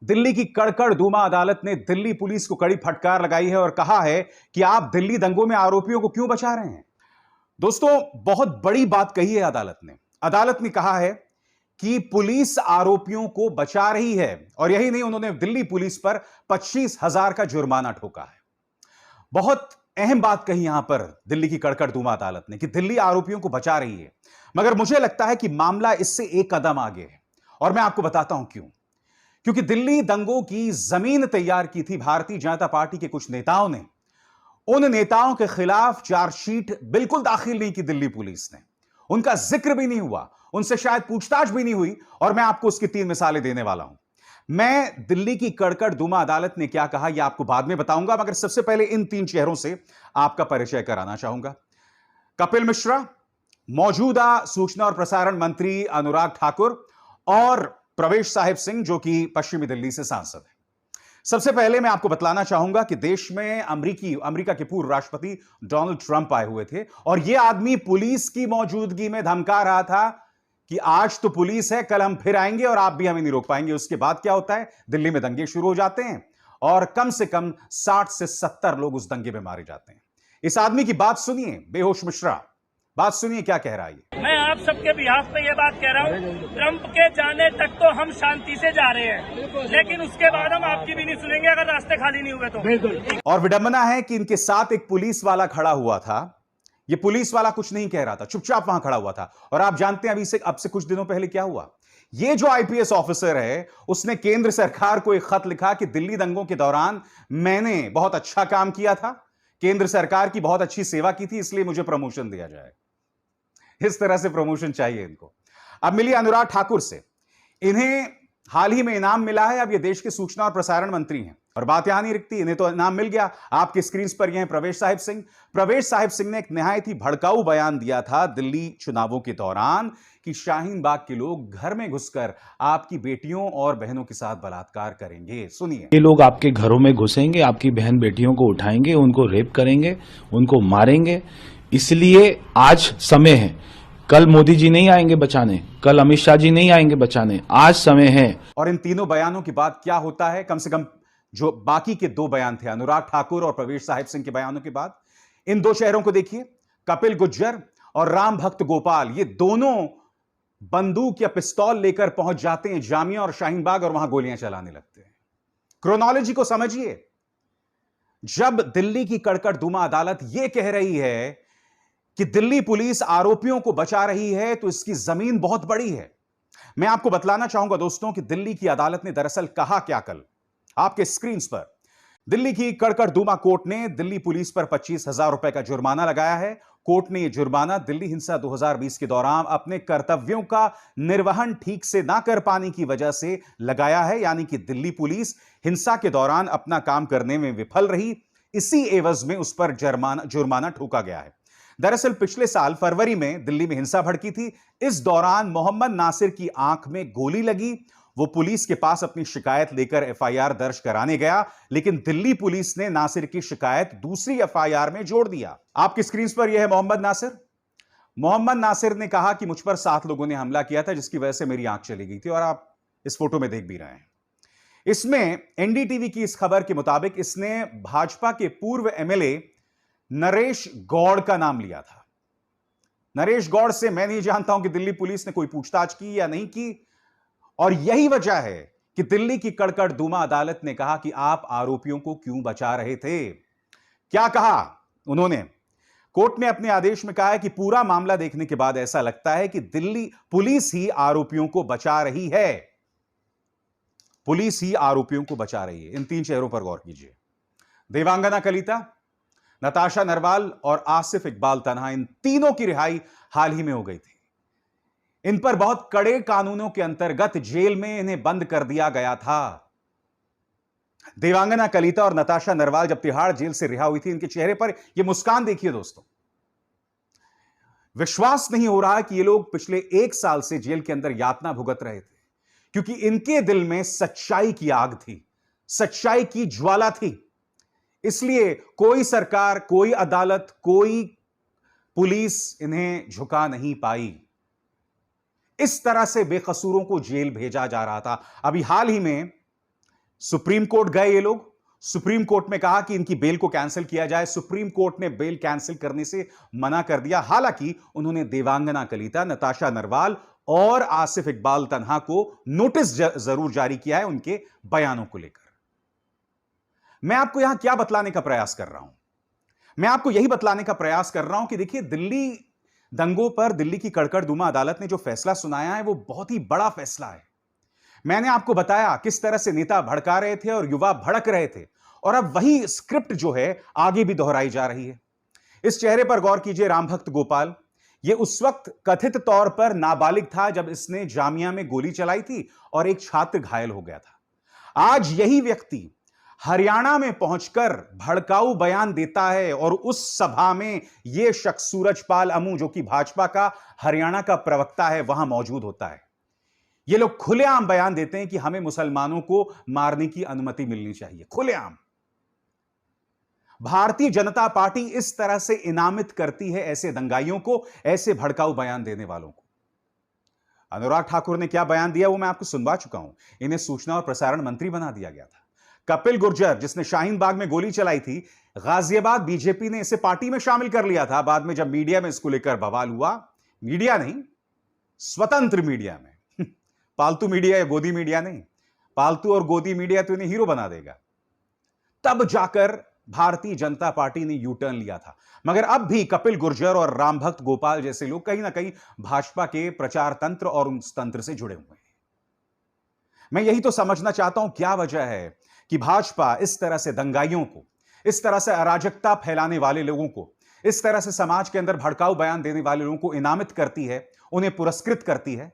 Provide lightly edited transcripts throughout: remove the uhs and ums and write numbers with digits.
दिल्ली की कड़कड़ दूमा अदालत ने दिल्ली पुलिस को कड़ी फटकार लगाई है और कहा है कि आप दिल्ली दंगों में आरोपियों को क्यों बचा रहे हैं। दोस्तों, बहुत बड़ी बात कही है अदालत ने कहा है कि पुलिस आरोपियों को बचा रही है और यही नहीं, उन्होंने दिल्ली पुलिस पर 25,000 का जुर्माना ठोका है। बहुत अहम बात कही यहां पर दिल्ली की कड़कड़ दूमा अदालत ने कि दिल्ली आरोपियों को बचा रही है, मगर मुझे लगता है कि मामला इससे एक कदम आगे है और मैं आपको बताता हूं क्यों। क्योंकि दिल्ली दंगों की जमीन तैयार की थी भारतीय जनता पार्टी के कुछ नेताओं ने। उन नेताओं के खिलाफ चार्जशीट बिल्कुल दाखिल नहीं की दिल्ली पुलिस ने, उनका जिक्र भी नहीं हुआ, उनसे शायद पूछताछ भी नहीं हुई और मैं आपको उसकी 3 मिसालें देने वाला हूं। मैं दिल्ली की कड़कड़ दूमा अदालत ने क्या कहा यह आपको बाद में बताऊंगा, मगर सबसे पहले इन 3 चेहरों से आपका परिचय कराना चाहूंगा। कपिल मिश्रा, मौजूदा सूचना और प्रसारण मंत्री अनुराग ठाकुर और प्रवेश साहिब सिंह, जो कि पश्चिमी दिल्ली से सांसद है। सबसे पहले मैं आपको बतलाना चाहूंगा कि देश में अमेरिका के पूर्व राष्ट्रपति डोनाल्ड ट्रंप आए हुए थे और यह आदमी पुलिस की मौजूदगी में धमका रहा था कि आज तो पुलिस है, कल हम फिर आएंगे और आप भी हमें नहीं रोक पाएंगे। उसके बाद क्या होता है, दिल्ली में दंगे शुरू हो जाते हैं और कम से कम 60 से 70 लोग उस दंगे में मारे जाते हैं। इस आदमी की बात सुनिए, बेहोश मिश्रा, बात सुनिए क्या कह रहा है। मैं आप सबके बिहाफ पे ये बात कह रहा हूँ, ट्रंप के जाने तक तो हम शांति से जा रहे हैं, लेकिन उसके बाद हम आपकी भी नहीं सुनेंगे अगर रास्ते खाली नहीं हुए तो। और विडंबना है कि इनके साथ एक पुलिस वाला खड़ा हुआ था। ये पुलिस वाला कुछ नहीं कह रहा था, चुपचाप वहां खड़ा हुआ था। और आप जानते हैं अब से कुछ दिनों पहले क्या हुआ। ये जो आईपीएस ऑफिसर है, उसने केंद्र सरकार को एक खत लिखा कि दिल्ली दंगों के दौरान मैंने बहुत अच्छा काम किया था, केंद्र सरकार की बहुत अच्छी सेवा की थी, इसलिए मुझे प्रमोशन दिया जाए। इस तरह से प्रमोशन चाहिए इनको। अब मिली अनुराग ठाकुर से, इन्हें हाल ही में इनाम मिला है। अब ये देश के सूचना और प्रसारण मंत्री हैं और बात यहां नहीं रुकती, इन्हें तो इनाम मिल गया। आपके स्क्रीन पर ये हैं प्रवेश साहिब सिंह। प्रवेश साहिब सिंह ने एक निहायत ही भड़काऊ बयान दिया था दिल्ली चुनावों के दौरान कि शाहीन बाग के लोग घर में घुसकर आपकी बेटियों और बहनों के साथ बलात्कार करेंगे। सुनिए। ये लोग आपके घरों में घुसेंगे, आपकी बहन बेटियों को उठाएंगे, उनको रेप करेंगे, उनको मारेंगे। इसलिए आज समय है, कल मोदी जी नहीं आएंगे बचाने, कल अमित शाह जी नहीं आएंगे बचाने, आज समय है। और इन तीनों बयानों के बाद क्या होता है, कम से कम जो बाकी के 2 बयान थे, अनुराग ठाकुर और प्रवेश साहिब सिंह के बयानों के बाद, इन 2 शहरों को देखिए, कपिल गुज्जर और राम भक्त गोपाल, ये दोनों बंदूक या पिस्तौल लेकर पहुंच जाते हैं जामिया और शाहीन बाग और वहां गोलियां चलाने लगते हैं। क्रोनोलॉजी को समझिए। जब दिल्ली की कड़कड़ दूमा अदालत यह कह रही है कि दिल्ली पुलिस आरोपियों को बचा रही है, तो इसकी जमीन बहुत बड़ी है। मैं आपको बतलाना चाहूंगा दोस्तों कि दिल्ली की अदालत ने दरअसल कहा क्या कल, आपके स्क्रीन पर। दिल्ली की कड़कड़ दूमा कोर्ट ने दिल्ली पुलिस पर 25,000 रुपए का जुर्माना लगाया है। कोर्ट ने यह जुर्माना दिल्ली हिंसा 2020 के दौरान अपने कर्तव्यों का निर्वहन ठीक से ना कर पाने की वजह से लगाया है, यानी कि दिल्ली पुलिस हिंसा के दौरान अपना काम करने में विफल रही, इसी एवज में उस पर जुर्माना ठोका गया है। दरअसल पिछले साल फरवरी में दिल्ली में हिंसा भड़की थी। इस दौरान मोहम्मद नासिर की आंख में गोली लगी। वो पुलिस के पास अपनी शिकायत लेकर एफआईआर दर्ज कराने गया, लेकिन दिल्ली पुलिस ने नासिर की शिकायत दूसरी एफआईआर में जोड़ दिया। आपकी स्क्रीन पर यह है मोहम्मद नासिर। मोहम्मद नासिर ने कहा कि मुझ पर 7 लोगों ने हमला किया था, जिसकी वजह से मेरी आंख चली गई थी, और आप इस फोटो में देख भी रहे हैं। इसमें एनडीटीवी की इस खबर के मुताबिक इसने भाजपा के पूर्व एमएलए नरेश गौड़ का नाम लिया था। नरेश गौड़ से मैं नहीं जानता हूं कि दिल्ली पुलिस ने कोई पूछताछ की या नहीं की, और यही वजह है कि दिल्ली की कड़कड़ दूमा अदालत ने कहा कि आप आरोपियों को क्यों बचा रहे थे। क्या कहा उन्होंने? कोर्ट ने अपने आदेश में कहा है कि पूरा मामला देखने के बाद ऐसा लगता है कि दिल्ली पुलिस ही आरोपियों को बचा रही है। पुलिस ही आरोपियों को बचा रही है। इन 3 चेहरों पर गौर कीजिए। देवांगना कलिता, नताशा नरवाल और आसिफ इकबाल तन्हा, इन तीनों की रिहाई हाल ही में हो गई थी। इन पर बहुत कड़े कानूनों के अंतर्गत जेल में इन्हें बंद कर दिया गया था। देवांगना कलिता और नताशा नरवाल जब तिहाड़ जेल से रिहा हुई थी, इनके चेहरे पर यह मुस्कान देखिए दोस्तों। विश्वास नहीं हो रहा कि ये लोग पिछले 1 साल से जेल के अंदर यातना भुगत रहे थे, क्योंकि इनके दिल में सच्चाई की आग थी, सच्चाई की ज्वाला थी। इसलिए कोई सरकार, कोई अदालत, कोई पुलिस इन्हें झुका नहीं पाई। इस तरह से बेकसूरों को जेल भेजा जा रहा था। अभी हाल ही में सुप्रीम कोर्ट गए ये लोग, सुप्रीम कोर्ट में कहा कि इनकी बेल को कैंसिल किया जाए। सुप्रीम कोर्ट ने बेल कैंसिल करने से मना कर दिया। हालांकि उन्होंने देवांगना कलिता, नताशा नरवाल और आसिफ इकबाल तन्हा को नोटिस जरूर जारी किया है उनके बयानों को लेकर। मैं आपको यहां क्या बतलाने का प्रयास कर रहा हूं? मैं आपको यही बतलाने का प्रयास कर रहा हूं कि देखिए, दिल्ली दंगों पर दिल्ली की कड़कड़दुमा अदालत ने जो फैसला सुनाया है वो बहुत ही बड़ा फैसला है। मैंने आपको बताया किस तरह से नेता भड़का रहे थे और युवा भड़क रहे थे, और अब वही स्क्रिप्ट जो है आगे भी दोहराई जा रही है। इस चेहरे पर गौर कीजिए, रामभक्त गोपाल। यह उस वक्त कथित तौर पर नाबालिग था जब इसने जामिया में गोली चलाई थी और एक छात्र घायल हो गया था। आज यही व्यक्ति हरियाणा में पहुंचकर भड़काऊ बयान देता है और उस सभा में यह शख्स सूरजपाल अमू, जो कि भाजपा का हरियाणा का प्रवक्ता है, वहां मौजूद होता है। ये लोग खुलेआम बयान देते हैं कि हमें मुसलमानों को मारने की अनुमति मिलनी चाहिए। खुलेआम भारतीय जनता पार्टी इस तरह से इनामित करती है ऐसे दंगाइयों को, ऐसे भड़काऊ बयान देने वालों को। अनुराग ठाकुर ने क्या बयान दिया वो मैं आपको सुनवा चुका हूं। इन्हें सूचना और प्रसारण मंत्री बना दिया गया था। कपिल गुर्जर, जिसने शाहीन बाग में गोली चलाई थी, गाजियाबाद बीजेपी ने इसे पार्टी में शामिल कर लिया था। बाद में जब मीडिया में इसको लेकर बवाल हुआ, मीडिया नहीं, स्वतंत्र मीडिया में, पालतू मीडिया या गोदी मीडिया नहीं, पालतू और गोदी मीडिया तो इन्हें हीरो बना देगा, तब जाकर भारतीय जनता पार्टी ने यू टर्न लिया था। मगर अब भी कपिल गुर्जर और रामभक्त गोपाल जैसे लोग कहीं ना कहीं भाजपा के प्रचार तंत्र और उस तंत्र से जुड़े हुए हैं। मैं यही तो समझना चाहता हूं, क्या वजह है कि भाजपा इस तरह से दंगाइयों को, इस तरह से अराजकता फैलाने वाले लोगों को, इस तरह से समाज के अंदर भड़काऊ बयान देने वाले लोगों को इनामित करती है, उन्हें पुरस्कृत करती है?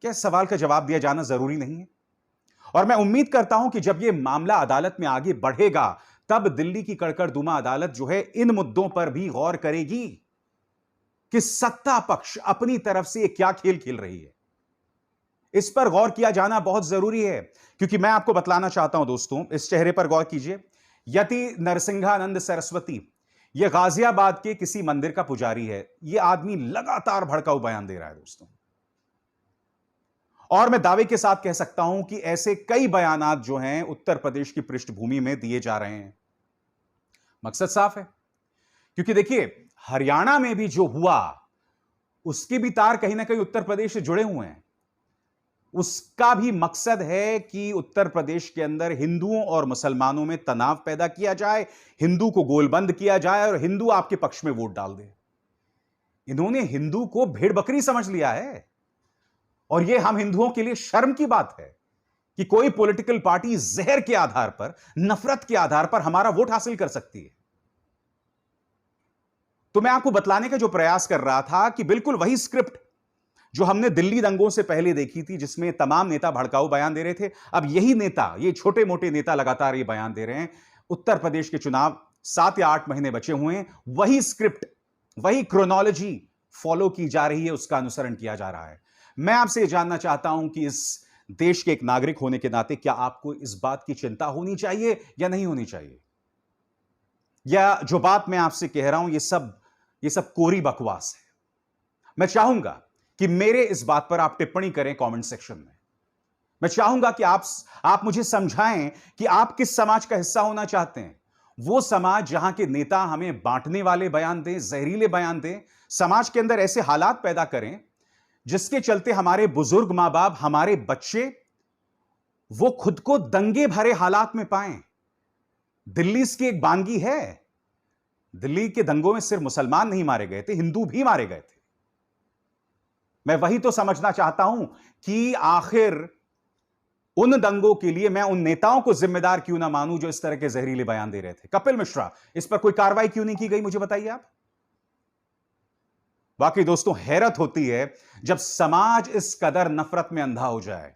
क्या इस सवाल का जवाब दिया जाना जरूरी नहीं है? और मैं उम्मीद करता हूं कि जब यह मामला अदालत में आगे बढ़ेगा, तब दिल्ली की कड़कड़दुमा अदालत जो है इन मुद्दों पर भी गौर करेगी कि सत्ता पक्ष अपनी तरफ से क्या खेल खेल रही है। इस पर गौर किया जाना बहुत जरूरी है, क्योंकि मैं आपको बतलाना चाहता हूं दोस्तों, इस चेहरे पर गौर कीजिए। यति नरसिंहानंद सरस्वती, यह गाजियाबाद के किसी मंदिर का पुजारी है। यह आदमी लगातार भड़काऊ बयान दे रहा है दोस्तों, और मैं दावे के साथ कह सकता हूं कि ऐसे कई बयानात जो हैं उत्तर प्रदेश की पृष्ठभूमि में दिए जा रहे हैं। मकसद साफ है, क्योंकि देखिए, हरियाणा में भी जो हुआ उसके भी तार कहीं ना कहीं उत्तर प्रदेश से जुड़े हुए हैं। उसका भी मकसद है कि उत्तर प्रदेश के अंदर हिंदुओं और मुसलमानों में तनाव पैदा किया जाए, हिंदू को गोलबंद किया जाए और हिंदू आपके पक्ष में वोट डाल दे। इन्होंने हिंदू को भेड़ बकरी समझ लिया है, और यह हम हिंदुओं के लिए शर्म की बात है कि कोई पॉलिटिकल पार्टी जहर के आधार पर, नफरत के आधार पर हमारा वोट हासिल कर सकती है। तो मैं आपको बतलाने का जो प्रयास कर रहा था कि बिल्कुल वही स्क्रिप्ट जो हमने दिल्ली दंगों से पहले देखी थी, जिसमें तमाम नेता भड़काऊ बयान दे रहे थे, अब यही नेता, ये छोटे मोटे नेता लगातार ये बयान दे रहे हैं। उत्तर प्रदेश के चुनाव 7 या 8 महीने बचे हुए हैं, वही स्क्रिप्ट, वही क्रोनोलॉजी फॉलो की जा रही है, उसका अनुसरण किया जा रहा है। मैं आपसे जानना चाहता हूं कि इस देश के एक नागरिक होने के नाते क्या आपको इस बात की चिंता होनी चाहिए या नहीं होनी चाहिए? या जो बात मैं आपसे कह रहा हूं ये सब कोरी बकवास है? मैं चाहूंगा कि मेरे इस बात पर आप टिप्पणी करें कमेंट सेक्शन में। मैं चाहूंगा कि आप मुझे समझाएं कि आप किस समाज का हिस्सा होना चाहते हैं। वो समाज जहां के नेता हमें बांटने वाले बयान दें, जहरीले बयान दें, समाज के अंदर ऐसे हालात पैदा करें जिसके चलते हमारे बुजुर्ग मां बाप, हमारे बच्चे, वो खुद को दंगे भरे हालात में पाएं। दिल्ली की एक बानगी है, दिल्ली के दंगों में सिर्फ मुसलमान नहीं मारे गए थे, हिंदू भी मारे गए थे। मैं वही तो समझना चाहता हूं कि आखिर उन दंगों के लिए मैं उन नेताओं को जिम्मेदार क्यों ना मानूं जो इस तरह के जहरीले बयान दे रहे थे। कपिल मिश्रा, इस पर कोई कार्रवाई क्यों नहीं की गई, मुझे बताइए आप। वाकई दोस्तों, हैरत होती है जब समाज इस कदर नफरत में अंधा हो जाए।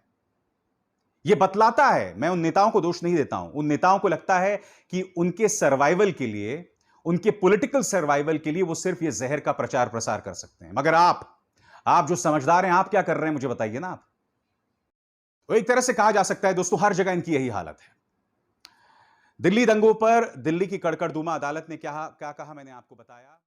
यह बतलाता है, मैं उन नेताओं को दोष नहीं देता हूं, उन नेताओं को लगता है कि उनके सर्वाइवल के लिए, उनके पॉलिटिकल सर्वाइवल के लिए वो सिर्फ ये जहर का प्रचार प्रसार कर सकते हैं। मगर आप जो समझदार हैं, आप क्या कर रहे हैं मुझे बताइए ना आप। तो एक तरह से कहा जा सकता है दोस्तों, हर जगह इनकी यही हालत है। दिल्ली दंगों पर दिल्ली की कड़कड़दुमा अदालत ने क्या कहा मैंने आपको बताया।